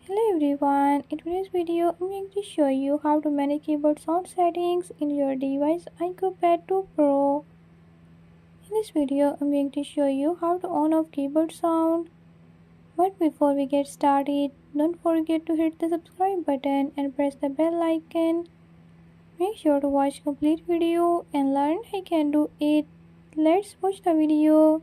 Hello everyone, in today's video I'm going to show you how to manage keyboard sound settings in your device IQOO Pad 2 Pro. In this video I'm going to show you how to on off keyboard sound. But before we get started, don't forget to hit the subscribe button and press the bell icon. Make sure to watch complete video and learn how I can do it. Let's watch the video.